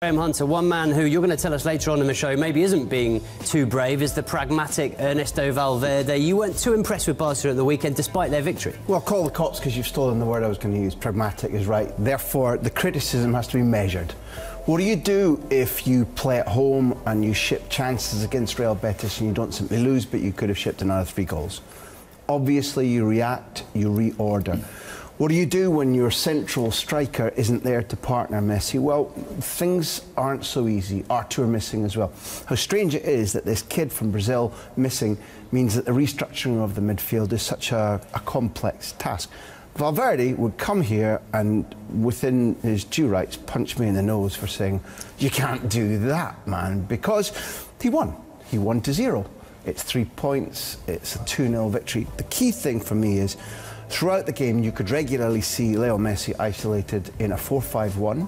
Hunter, one man who you're going to tell us later on in the show maybe isn't being too brave is the pragmatic Ernesto Valverde. You weren't too impressed with Barcelona at the weekend despite their victory. Well, call the cops because you've stolen the word I was going to use. Pragmatic is right. Therefore, the criticism has to be measured. What do you do if you play at home and you ship chances against Real Betis and you don't simply lose, but you could have shipped another 3 goals? Obviously, you react, you reorder. What do you do when your central striker isn't there to partner Messi? Well, things aren't so easy. Artur missing as well. How strange it is that this kid from Brazil missing means that the restructuring of the midfield is such a complex task. Valverde would come here and, within his due rights, punch me in the nose for saying, you can't do that, man, because he won. He won to 0. It's 3 points, it's a 2-0 victory. The key thing for me is, throughout the game, you could regularly see Leo Messi isolated in a 4-5-1.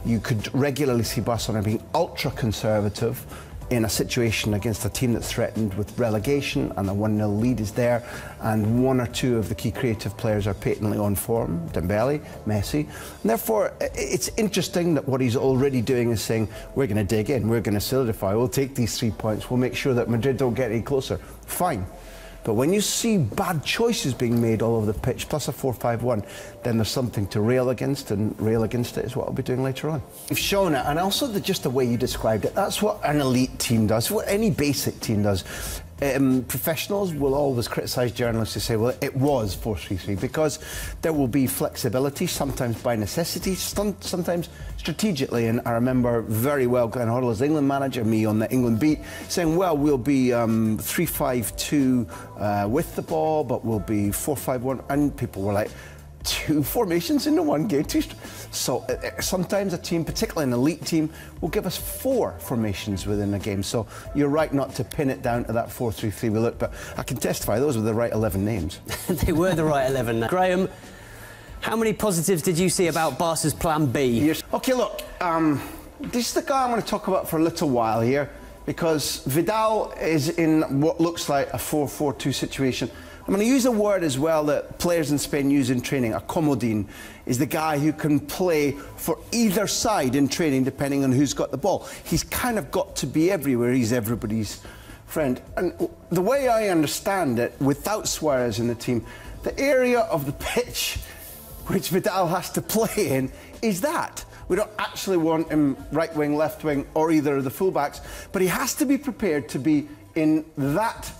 You could regularly see Barcelona being ultra-conservative in a situation against a team that's threatened with relegation, and a 1-0 lead is there, and 1 or 2 of the key creative players are patently on form, Dembele, Messi. And therefore, it's interesting that what he's already doing is saying, we're going to dig in, we're going to solidify, we'll take these 3 points, we'll make sure that Madrid don't get any closer. Fine. But when you see bad choices being made all over the pitch, plus a 4-5-1, then there's something to rail against, and rail against it is what I'll be doing later on. You've shown it, and also just the way you described it, that's what an elite team does, what any basic team does. Professionals will always criticise journalists who say, well, it was 4-3-3, because there will be flexibility, sometimes by necessity, sometimes strategically. And I remember very well Glenn Hoddle as England manager, me on the England beat, saying, well, we'll be 3-5-2 with the ball, but we'll be 4-5-1. And people were like, 2 formations into 1 game. So sometimes a team, particularly an elite team, will give us 4 formations within a game. So you're right not to pin it down to that 4-3-3 we looked, but I can testify those were the right 11 names. They were the right 11 names. Graham, how many positives did you see about Barca's plan B? OK, look, this is the guy I'm going to talk about for a little while here, because Vidal is in what looks like a 4-4-2 situation. I'm going to use a word as well that players in Spain use in training. A comodín is the guy who can play for either side in training depending on who's got the ball. He's kind of got to be everywhere. He's everybody's friend. And the way I understand it, without Suarez in the team, the area of the pitch which Vidal has to play in is that. We don't actually want him right wing, left wing, or either of the fullbacks, but he has to be prepared to be in that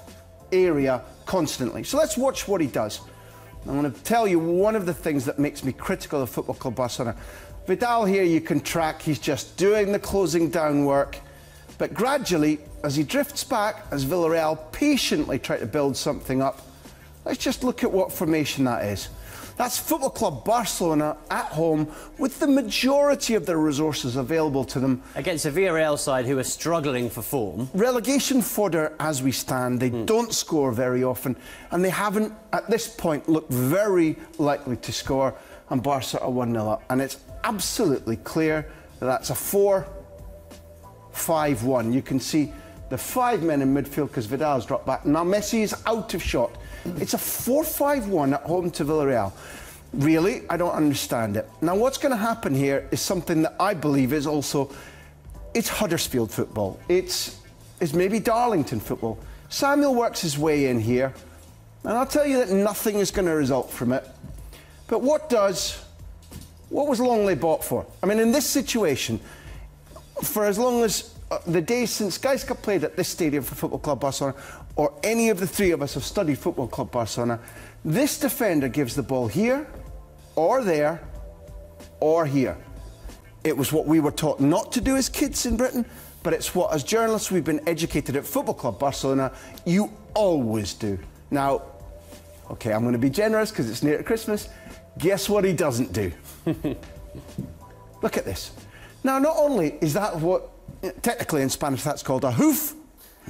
area constantly. So let's watch what he does. I'm going to tell you one of the things that makes me critical of Football Club Barcelona. Vidal here, you can track, he's just doing the closing down work, but gradually, as he drifts back, as Villarreal patiently try to build something up, let's just look at what formation that is. That's Football Club Barcelona at home with the majority of their resources available to them. Against a Villarreal side who are struggling for form. Relegation fodder as we stand. They don't score very often, and they haven't, at this point, looked very likely to score, and Barca are 1-0 up. And it's absolutely clear that that's a 4-5-1. You can see the 5 men in midfield because Vidal's dropped back. Now Messi is out of shot. It's a 4-5-1 at home to Villarreal. Really, I don't understand it. Now, what's going to happen here is something that I believe is also, it's Huddersfield football. It's maybe Darlington football. Samuel works his way in here, and I'll tell you that nothing is going to result from it. But what was Longley bought for? I mean, in this situation, for as long as the days since غايزكا played at this stadium for Football Club Barcelona, or any of the 3 of us have studied Football Club Barcelona, this defender gives the ball here, or there, or here. It was what we were taught not to do as kids in Britain, but it's what, as journalists, we've been educated at Football Club Barcelona, you always do. Now, OK, I'm going to be generous because it's near Christmas. Guess what he doesn't do? Look at this. Now, not only is that what, technically in Spanish, that's called a hoof.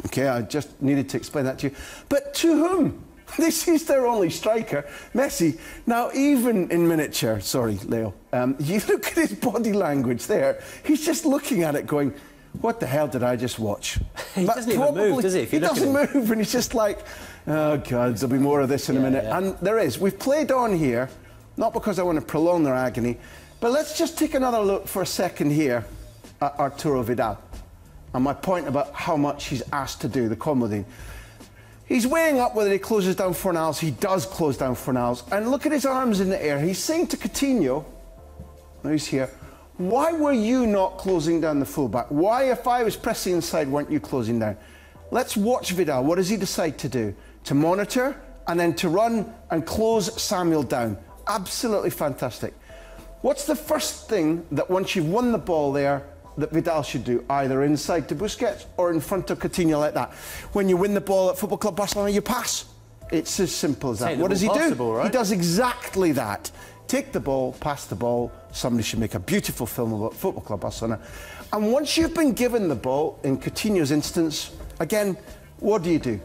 OK, I just needed to explain that to you. But to whom? This is their only striker, Messi. Now, even in miniature, sorry, Leo, you look at his body language there. He's just looking at it going, what the hell did I just watch? He doesn't even move, does he? He doesn't move, and he's just like, oh, God, there'll be more of this in a minute. Yeah. And there is. We've played on here, not because I want to prolong their agony, but let's just take another look for a second here Arturo Vidal. And my point about how much he's asked to do, the Comodine. He's weighing up whether he closes down Fornals. He does close down Fornals. And look at his arms in the air. He's saying to Coutinho, now he's here, why were you not closing down the fullback? Why, if I was pressing inside, weren't you closing down? Let's watch Vidal. What does he decide to do? To monitor and then to run and close Samuel down. Absolutely fantastic. What's the first thing that once you've won the ball there that Vidal should do, either inside to Busquets or in front of Coutinho like that? When you win the ball at Football Club Barcelona, you pass. It's as simple as that. What does he do? Right? He does exactly that. Take the ball, pass the ball. Somebody should make a beautiful film about Football Club Barcelona. And once you've been given the ball, in Coutinho's instance, again, what do?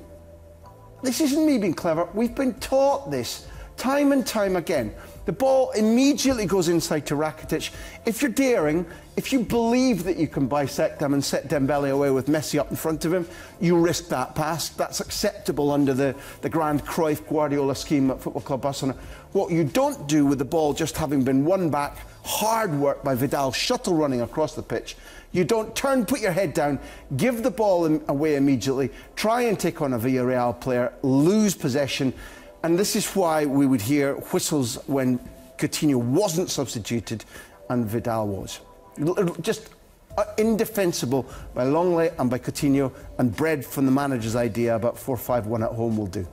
This isn't me being clever. We've been taught this time and time again. The ball immediately goes inside to Rakitic. If you're daring, if you believe that you can bisect them and set Dembele away with Messi up in front of him, you risk that pass. That's acceptable under the grand Cruyff Guardiola scheme at Football Club Barcelona. What you don't do with the ball just having been won back, hard work by Vidal, shuttle running across the pitch, you don't turn, put your head down, give the ball away immediately, try and take on a Villarreal player, lose possession. And this is why we would hear whistles when Coutinho wasn't substituted and Vidal was. Just indefensible by Longley and by Coutinho, and bred from the manager's idea about 4-5-1 at home will do.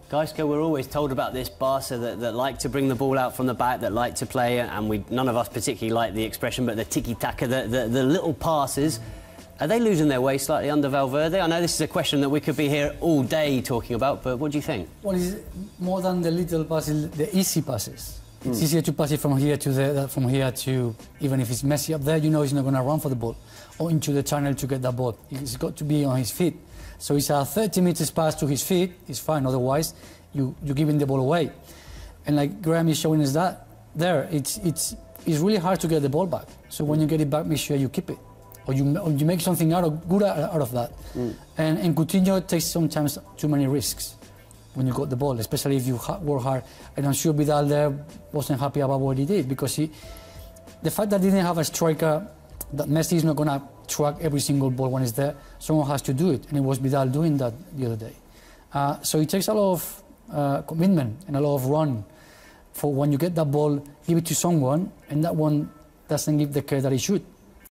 Gaisco, we're always told about this Barca that like to bring the ball out from the back, that like to play, and none of us particularly like the expression, but the tiki-taka, the little passes. Are they losing their way slightly under Valverde? I know this is a question that we could be here all day talking about, but what do you think? Well, it's more than the little passes, the easy passes. It's easier to pass it from here to there, from here to, even if it's Messi up there, you know he's not going to run for the ball or into the channel to get that ball. He's got to be on his feet. So it's a 30 meters pass to his feet, it's fine, otherwise you're giving the ball away. And like Graham is showing us that there, it's really hard to get the ball back. So when you get it back, make sure you keep it. Or you make something good out of that. And Coutinho takes sometimes too many risks when you got the ball, especially if you work hard. And I'm sure Vidal there wasn't happy about what he did, because the fact that he didn't have a striker, that Messi is not going to track every single ball when it's there, someone has to do it. And it was Vidal doing that the other day. So it takes a lot of commitment and a lot of run for when you get that ball, give it to someone, and that one doesn't give the care that he should.